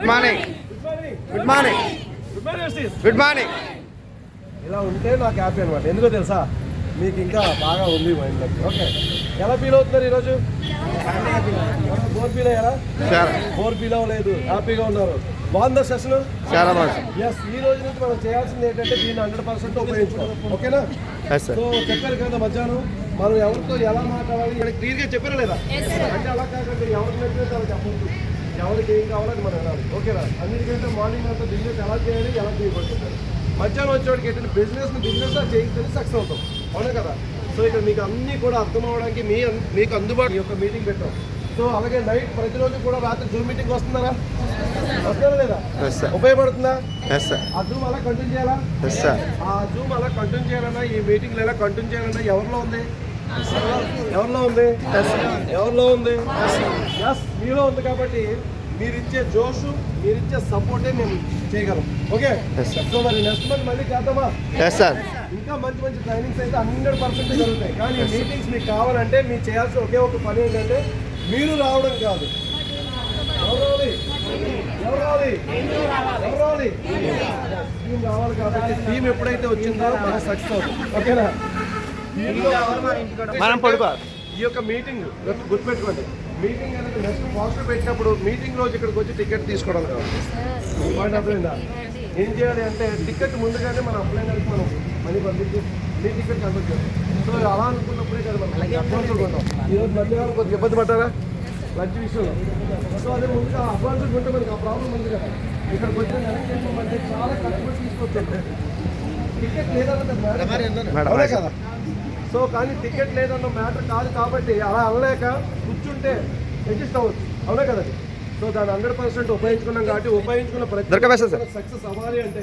Morning good morning good morning. ఇలా ఉంటే నాకు హ్యాపీ అనమాట. ఎందుకో తెలుసా, మీకు ఇంకా బాగా ఉంది మైండ్లో. ఓకే, ఎలా ఫీల్ అవుతున్నారు ఈరోజు? బోర్ ఫీల్ అయ్యారా? బోర్ ఫీల్ అవ్వలేదు, హ్యాపీగా ఉన్నారు. బాగుందా సెషన్? చాలా బాగుంది. ఎస్, ఈ రోజు నుంచి మనం చేయాల్సింది ఏంటంటే దీన్ని 100% ఉపయోగించుకోవాలి. ఓకేనా? సో చెప్పారు కదా మధ్యాహ్నం మనం ఎవరితో ఎలా మాట్లాడాలి క్లియర్గా చెప్పారా లేదా? అంటే అలా కాకుండా ఎవరికి నచ్చినట్టు అలా చెప్పొద్దు. ఎవరికి ఏం కావాలని మనం వెళ్ళాలి. ఓకేనా? అన్నిటికంటే మార్నింగ్ అంతా బిజినెస్ ఎలా చేయాలి, ఎలా చేయబడుతుంది. మధ్యాహ్నం వచ్చేవాడికి ఏంటంటే బిజినెస్ చేయకపోతే సక్సెస్ అవుతాం. అవునా కదా? సో ఇక్కడ మీకు అన్నీ కూడా అర్థం అవ్వడానికి మీకు అందుబాటు ఈ యొక్క మీటింగ్ పెట్టాం. సో అలాగే నైట్ ప్రతిరోజు కూడా రాత్రి జూమ్ మీటింగ్ వస్తున్నారా? వస్తారా లేదా? ఉపయోగపడుతుందా? ఆ జూమ్ అలా కంటిన్యూ చేయాలా? ఆ జూమ్ అలా కంటిన్యూ చేయాలన్నా, ఈ మీటింగ్లు ఎలా కంటిన్యూ చేయాలన్నా ఎవరిలో ఉంది? ఎవరిలో ఉంది? ఎవరిలో ఉంది? ఎస్, మీలో ఉంది. కాబట్టి మీరిచ్చే జోషు, మీరిచ్చే సపోర్టే మేము చేయగలం. ఓకే, సో మరి నెక్స్ట్ మంత్ మళ్ళీ చేద్దామా? ఇంకా మంచి మంచి ట్రైనింగ్స్ అయితే 100% జరుగుతాయి. కానీ మీటింగ్స్ మీకు కావాలంటే మీరు చేయాల్సిన ఒకే ఒక పని ఏంటంటే మీరు రావడం కాదు. ఎవరు రావాలి? టీం రావాలి. కాబట్టి టీం ఎప్పుడైతే వచ్చిందో మనకు సక్సెస్ అవుతుంది. ఓకేనా? ఈ యొక్క మీటింగ్ గుర్తుపెట్టుకోండి. మీటింగ్ అనేది నెక్స్ట్ పాజిటివ్ పెట్టినప్పుడు మీటింగ్ రోజు ఇక్కడికి వచ్చి టికెట్ తీసుకోవడం కాదు. పాయింట్ అర్థమైందా? ఏం చేయాలి అంటే టికెట్ ముందుగానే మనం అప్లై కలిసి మనం మనీ పంపించి మీ టికెట్ కన్వర్ట్ చేయాలి. సో అలా అనుకున్నప్పుడే కదా మనం అడ్వాన్స్ కొంటాం. ఈరోజు మధ్యాహ్నం కొద్దిగా ఇబ్బంది పడ్డారా లంచ్ విషయంలో? సో అదే ముందుగా అడ్వాన్స్ ఉంటే మనకి ఆ ప్రాబ్లం ఉంది కదా. ఇక్కడికి వచ్చిన వెనక్కి వెళ్ళమంటే చాలా కష్టపడి తీసుకొచ్చారు. టికెట్ లేదన్నది కదా. సో కానీ టికెట్ లేదన్న మ్యాటర్ కాదు. కాబట్టి అలా అనలేక కూర్చుంటే అడ్జస్ట్ అవ్వచ్చు. అవునా కదండి? సో దాన్ని 100% ఉపయోగించుకున్నాం. కాబట్టి ఉపయోగించుకున్న ప్రతి సక్సెస్ అవ్వాలి అంటే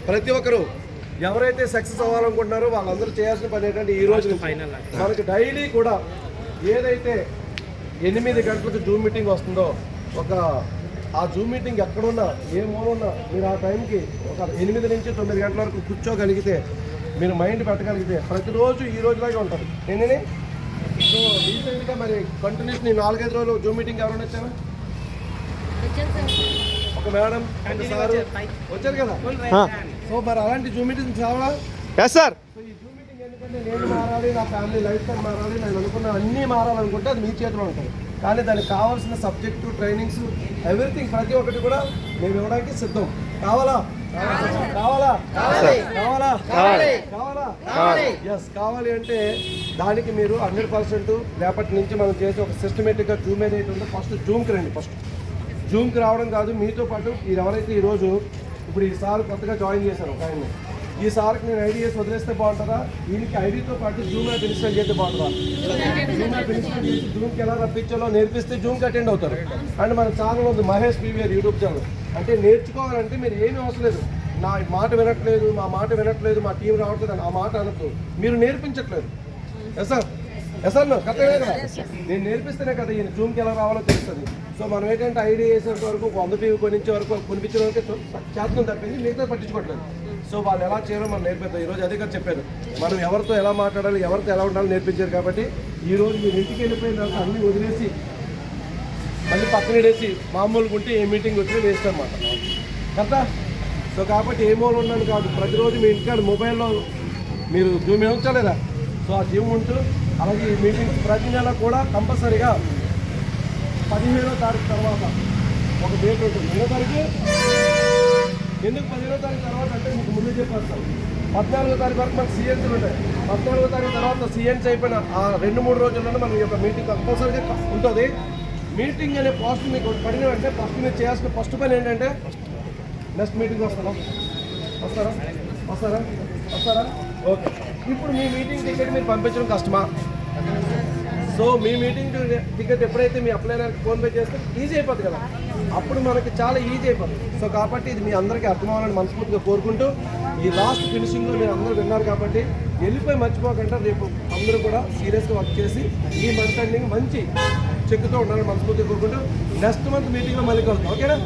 ప్రతి ఒక్కరు ఎవరైతే సక్సెస్ అవ్వాలనుకుంటున్నారో వాళ్ళందరూ చేయాల్సిన పని ఏంటంటే ఈ రోజు మనకి డైలీ కూడా ఏదైతే 8 గంటలకు జూమ్ మీటింగ్ వస్తుందో ఆ జూమ్ మీటింగ్ ఎక్కడున్నా ఏ మూలన్నా మీరు ఆ టైంకి ఒక 8 నుంచి 9 గంటల వరకు కూర్చోగలిగితే, మీరు మైండ్ పెట్టగలిగితే ప్రతిరోజు ఈ రోజులాగే ఉంటుంది. నేనే సో రీసెంట్గా మరి కంటిన్యూస్ 4-5 రోజులు జూమ్ మీటింగ్ ఎవరైనా వచ్చారా? ఒక మేడం సార్ వచ్చారు కదా. సో మరి అలాంటి జూమ్ మీటింగ్ కావాలా? సో ఈ జూమ్ మీటింగ్ ఎందుకంటే నేను మారాలి, నా ఫ్యామిలీ లైఫ్ స్టైల్ మారాలి, నేను అనుకున్న అన్నీ మారాలనుకుంటే అది మీ చేతిలో ఉంటుంది. కానీ దానికి కావాల్సిన సబ్జెక్టు, ట్రైనింగ్స్, ఎవ్రీథింగ్ ప్రతి ఒక్కటి కూడా మేము ఇవ్వడానికి సిద్ధం. కావాలా? ఎస్, కావాలి అంటే దానికి మీరు 100% రేపటి నుంచి మనం చేసే ఒక సిస్టమేటిక్గా జూమ్ ఏదైతే ఉందో ఫస్ట్ జూమ్కి రండి. ఫస్ట్ జూమ్కి రావడం కాదు, మీతో పాటు మీరు ఎవరైతే ఈరోజు ఇప్పుడు ఈ సార్ కొత్తగా జాయిన్ చేశారు ఒక ఆయన, ఈ సార్కి నేను ఐడి చేసి వదిలేస్తే బాగుంటుందా? వీళ్ళకి ఐడితో పాటు జూమ్ యాప్ ఇన్స్టాల్ చేస్తే బాగుంటుందా? జూమ్ యాప్ ఇన్స్టాల్ చేసి జూమ్కి ఎలా రప్పించాలో నేర్పిస్తే జూమ్కి అటెండ్ అవుతారు. అండ్ మన ఛానల్ ఉంది మహేష్ పీవీఆర్ యూట్యూబ్ ఛానల్. అంటే నేర్చుకోవాలంటే మీరు ఏమీ అవసరం లేదు. నా మాట వినట్లేదు, మా టీం రావట్లేదు అని ఆ మాట అనద్దు. మీరు నేర్పించట్లేదు. ఎస్ సార్ కరెక్టే కదా? నేను నేర్పిస్తేనే కదా ఈయన జూమ్కి ఎలా రావాలో తెలుస్తుంది. సో మనం ఏంటంటే ఐడి వేసేంత వరకు 100 టీవీ కొనిచ్చే వరకు కొనిపించే వరకు చేతనం తప్పింది, మిగతా పట్టించుకోవట్లేదు. సో వాళ్ళు ఎలా చేయాలో మనం నేర్పిద్దాం. ఈరోజు అదే కదా చెప్పాను, మనం ఎవరితో ఎలా మాట్లాడాలి, ఎవరితో ఎలా ఉండాలో నేర్పించారు. కాబట్టి ఈరోజు మీరు ఇంటికి వెళ్ళిపోయిన తర్వాత అన్నీ వదిలేసి మళ్ళీ పక్కన వేసి మామూలుగా ఉంటే ఏ మీటింగ్ వచ్చి వేస్ట్ అనమాట కదా. సో కాబట్టి ఏ మూలు ఉన్నాను కాదు, ప్రతిరోజు మీ ఇంటికాడ మొబైల్లో మీరు జూమ్ ఉంచలేదా? సో ఆ జూమ్ ఉంటూ అలాగే ఈ మీటింగ్స్ ప్రతి నెల కూడా కంపల్సరీగా 15వ తారీఖు తర్వాత ఒక డేట్ ఉంటుంది. 10వ తారీఖు ఎందుకు 15వ తారీఖు తర్వాత అంటే మీకు ముందే చెప్పేస్తాను. 14వ తారీఖు వరకు మనకు సిఎన్సీలు ఉంటాయి. 14వ తారీఖు తర్వాత సిఎన్సీ అయిపోయిన ఆ 2-3 రోజుల్లోనే మన యొక్క మీటింగ్ కంపల్సరీగా ఉంటుంది. మీటింగ్ అనే పోస్ట్ మీకు పడిన వెంటనే ఫస్ట్ మీరు చేయాల్సిన ఫస్ట్ పని ఏంటంటే నెక్స్ట్ మీటింగ్ వస్తారా? ఓకే, ఇప్పుడు మీ మీటింగ్ టికెట్ మీరు పంపించడం కష్టమా? సో మీ మీటింగ్ టికెట్ ఎప్పుడైతే మీ అప్లై ఫోన్పే చేస్తే ఈజీ అయిపోతుంది కదా, అప్పుడు మనకి చాలా ఈజీ అయిపోతుంది. సో కాబట్టి ఇది మీ అందరికీ అర్థం అవ్వాలని మనస్ఫూర్తిగా కోరుకుంటూ ఈ లాస్ట్ ఫినిషింగ్లో మీరు అందరూ విన్నారు కాబట్టి వెళ్ళిపోయి మర్చిపోకుండా రేపు అందరూ కూడా సీరియస్గా వర్క్ చేసి ఈ మంత్ ఎండింగ్ మంచి చెక్తో ఉండాలని మనస్ఫూర్తిగా కోరుకుంటూ నెక్స్ట్ మంత్ మీటింగ్లో మళ్ళీ కలుగుతాం. ఓకేనా?